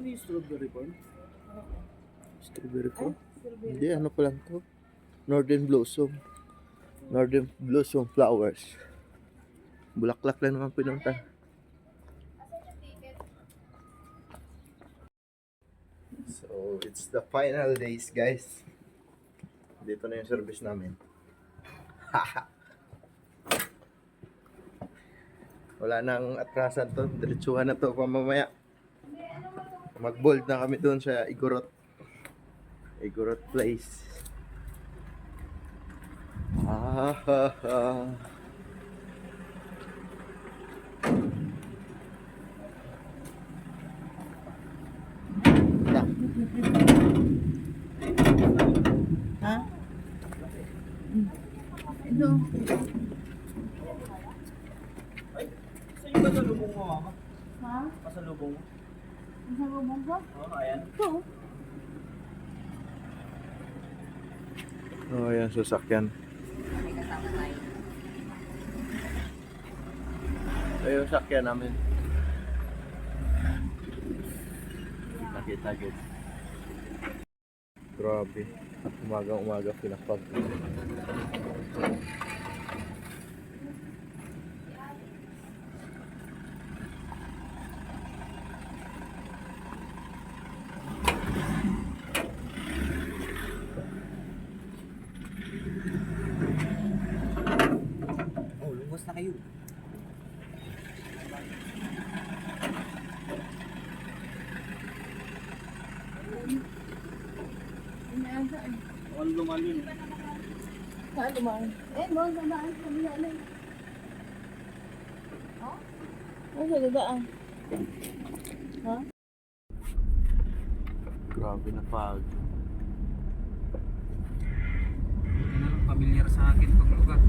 Hindi strawberry corn. Strawberry po. Hindi, ano pa lang to. Northern Blossom. Northern Blossom Flowers. Bulaklak lang naman pinunta. So, it's the final days, guys. Dito na yung service namin. Wala nang atrasan to. Diretsuhan na to pamamaya. Mag-bold na kami doon sa Igorot. Igorot Place. Ha? Ito. Saan yung pasalubong mo, mama? Ha? Pasalubong mo? Ang salubong ko? Oo, ayan. Ito. Oh, yan, sasakyan. Ayun, sakyan namin. Nakita, guys. Grabe. Umaga pinapag. Oh, lumos na kayo. Inaasaan? Ano lumal yun? Saan dumaan? Mo, dumaan sa milalay. Ha? Ano sa dadaan? Ha? Grabe na pag. Yan ang familiar sa akin itong lugar.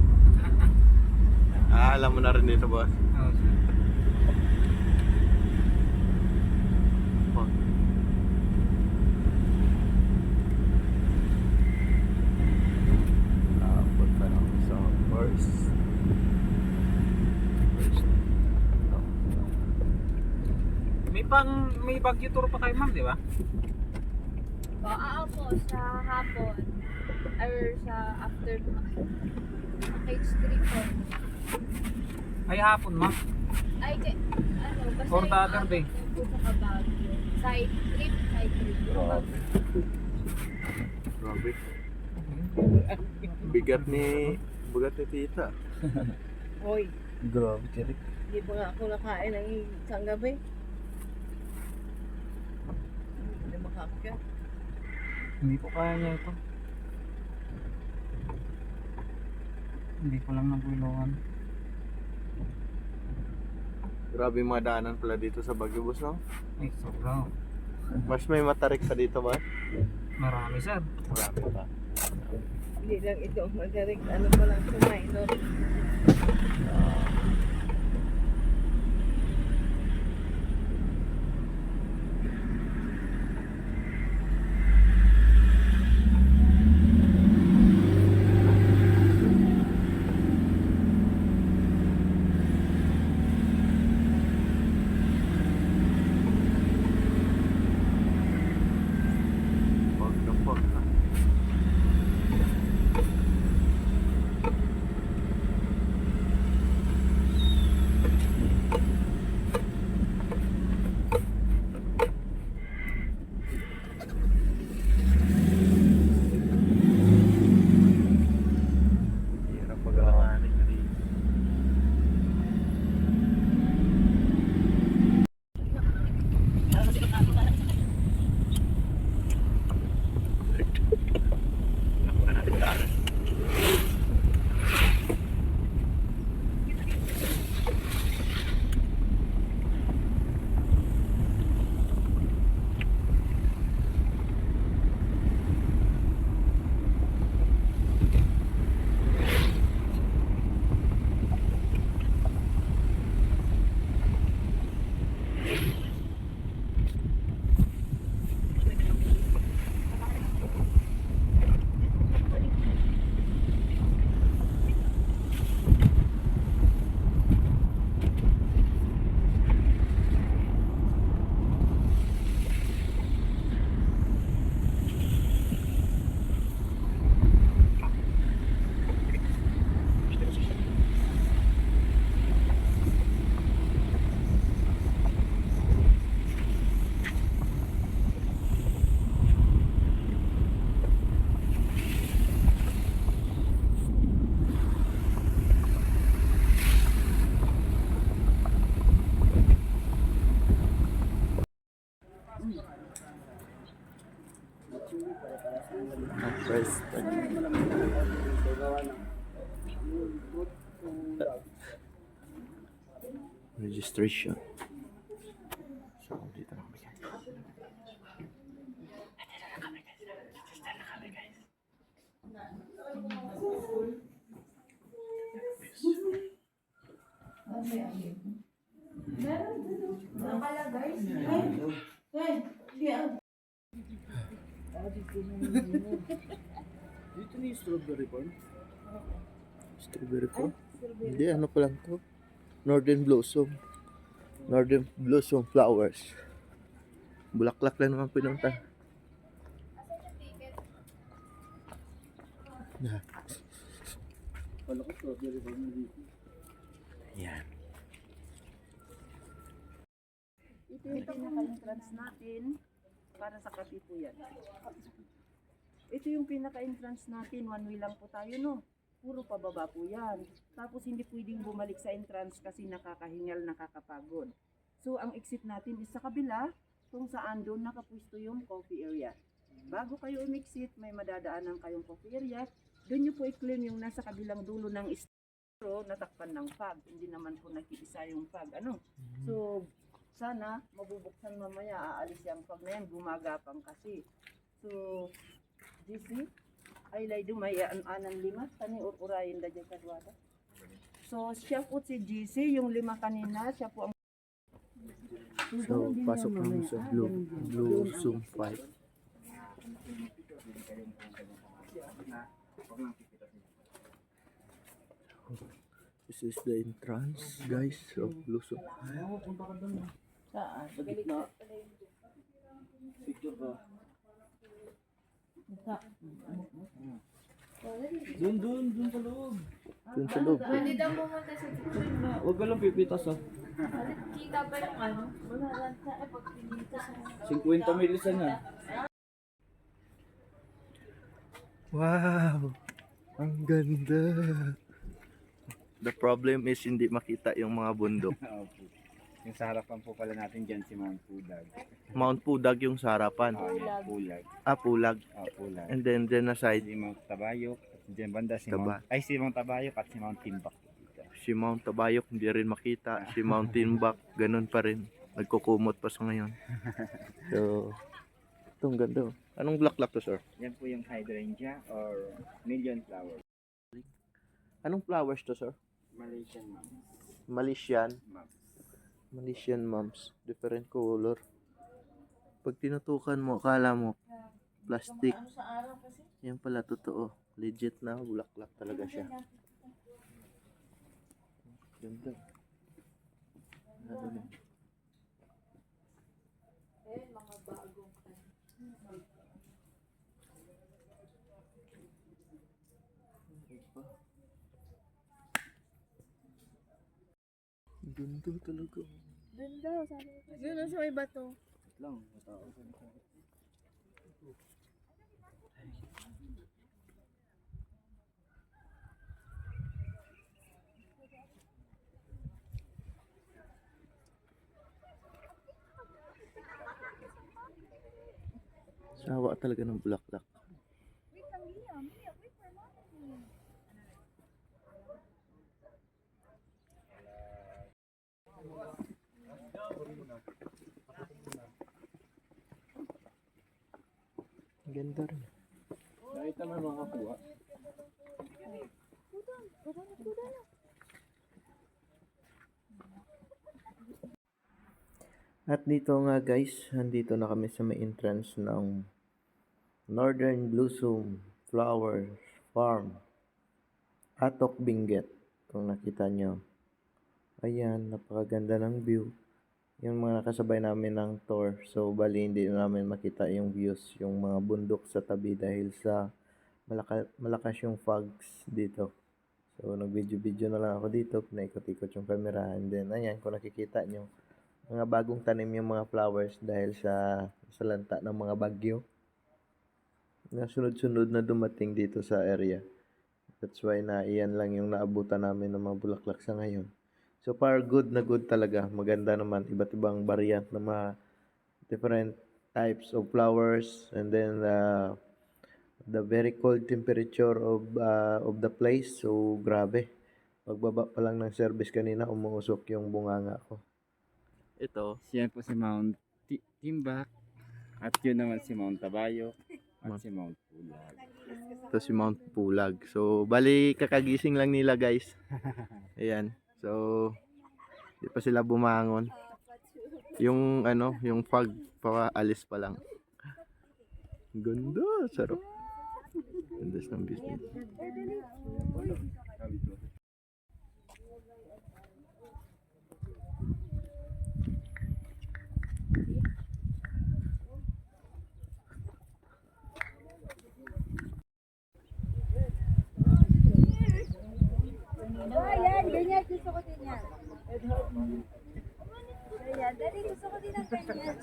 Alam mo na rin dito, boss. Oo, sir. Pag. Punta na ako sa first. May Baguio tour pa kayo, ma'am, di ba? Oo po, sa hapon. Or sa afternoon. Page 3 po. Ay, hapon, ma'am. Ay, ano, basta Or the yung other day. hapon po sa Baguio. Side trip. Grabe. Grabe. Bigat ni tita. Hoy, Grabe, Tirik. hindi pa nga ako nakain ng isang gabi. Hindi makakya. Hindi ko kaya niya ito. Hindi ko lang nabulungan. Grabe yung mga daanan pala dito sa Baguio, boss, no? Ay, sobrang. Mas may matarik sa dito ba? Marami, sir. Marami pa. Hindi lang ito magaling. Ano pa lang sa minor. Pag na pag na. First. Registration. So, dito na kami guys. Register na kami guys. Dito na yung strawberry corn. Strawberry po? Hindi, ano pa lang to? Northern Blossom. Northern Blossom Flowers. Bulaklak lang naman pinunta. Asan yung ticket? Wala ko strawberry corn na dito. Yan. Ito yung pinaka-entrance natin para sa kape po yan. Ito yung pinaka-entrance natin. One way lang po tayo, no? Puro pababa po yan. Tapos hindi pwedeng bumalik sa entrance kasi nakakahingal, nakakapagod. So, ang exit natin is sa kabila kung saan doon nakapwisto yung coffee area. Bago kayo umexit, may madadaanan kayong coffee area. Doon nyo po i-claim yung nasa kabilang dulo ng istro, natakpan ng fog. Hindi naman po nakiisa yung fog. Ano? So, sana mabubuksan mamaya, aalis yung fog na yan, gumagapang kasi. So, GC, ay lay dumay anang lima, tani urayin da dyan kadwada. So, siya po si GC, yung lima kanina, siya po ang... So, pasok namin sa Blossom 5. This is the entrance, guys, of Blossom. Saan? Sa gitna. Picture ka. Doon sa loob. Dun sa loob. Pwede daw pumunta sa kitchen. Huwag ka lang pipitas ha. Kita pa yung ano. Wala lang sa pag pinita sa... 50 milisan yan. Wow! Ang ganda! The problem is hindi makita yung mga bundok. Opo. Yung sa harapan po pala natin dyan si Mount Pulag. Mount Pudag yung sa harapan. Yung Pulag. Pulag. Pulag. And then na side, Si Mount Tabayok. At dyan banda si Taba. si Mount Tabayok at si Mount Timbak. si Mount Tabayok hindi rin makita. Si Mount Timbak, ganun pa rin. Nagkukumot pa sa ngayon. So, itong ganda. Anong bulaklak to, sir? Yan po yung hydrangea or million flower. Anong flowers to, sir? Malaysian ma'am. Malaysian. Ma'am. Malaysian mums. Different color. Pag tinutukan mo, akala mo plastic. Yan pala totoo. Legit na bulaklak talaga siya. Ganda. Ano? mga bagong Ganda talaga. Doon daw, sabi ko. Doon na sa may bato. Lang. Sawa talaga ng bulaklak. Wait lang, Liam. Wait for mommy. Ganda rin. Kahit naman makakuha. At dito nga guys, andito na kami sa may entrance ng Northern Blossom Flower Farm. Atok Benguet. Kung nakita nyo. Ayan, napakaganda ng view. Yung mga nakasabay namin ng tour. So, bali hindi namin makita yung views, yung mga bundok sa tabi dahil sa malakas yung fogs dito. So, nag-video-video na lang ako dito. Pinaikot-ikot yung camera. And then, ayan, kung nakikita nyo, mga bagong tanim yung mga flowers dahil sa lanta ng mga bagyo. Na sunod-sunod na dumating dito sa area. That's why na iyan lang yung naabutan namin ng mga bulaklak sa ngayon. So far, good na good talaga. Maganda naman. Iba't ibang variant ng mga different types of flowers, and then the very cold temperature of the place. So grabe. Pagbaba pa lang ng service kanina, umuusok yung bunganga ko. Ito, Siya po si Mount Timbak. At yun naman si Mount Tabayo. At si Mount Pulag. ito si Mount Pulag. So, bali kakagising lang nila, guys. Ayan. So, di pa sila bumangon. Yung yung fog paalis pa lang. Ganda, sarap. Ganda ng business. Ayan, ganyan. Gusto ko din yan. Ayan, dali. Gusto ko din ang ganyan.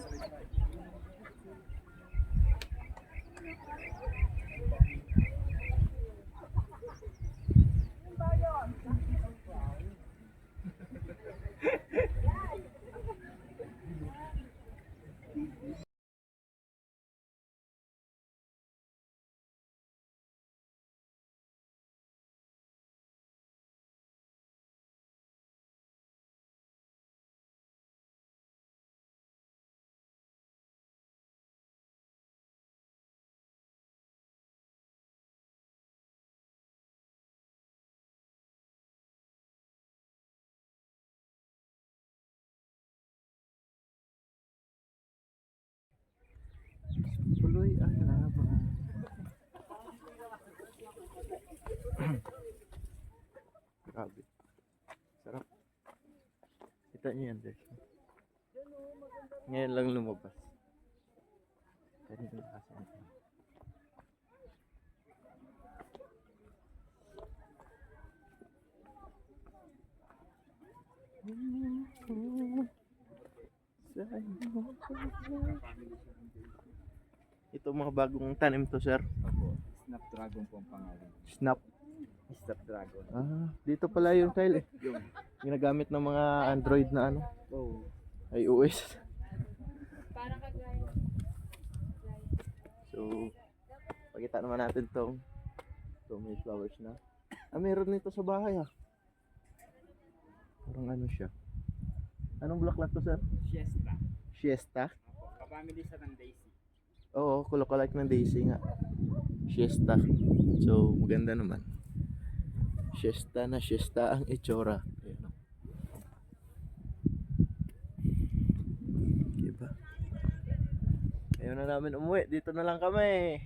Tuloy ang laban. Grabe. Sarap. Kita niyo yan, guys. Ngayon lang lumabas. Kanina kasi. Ito mga bagong tanim to, sir. Opo. Snapdragon po ang pangalan. Snap. Snapdragon. Ah, dito pala yung tile eh. Yung ginagamit ng mga Android na Oh. iOS. Parang kagaya. So, pakita naman natin tong may flowers na. Ah, meron nito sa bahay ah. Parang ano siya. Anong bulaklak to, sir? Siesta. Siesta? Opo. Kapamili sa ng Daisy. Oo, look-alike ng Daisy nga. Siesta. So, maganda naman. Siesta na siesta ang itsura. Ayan o. Diba? Ayaw na namin umuwi. Dito na lang kami.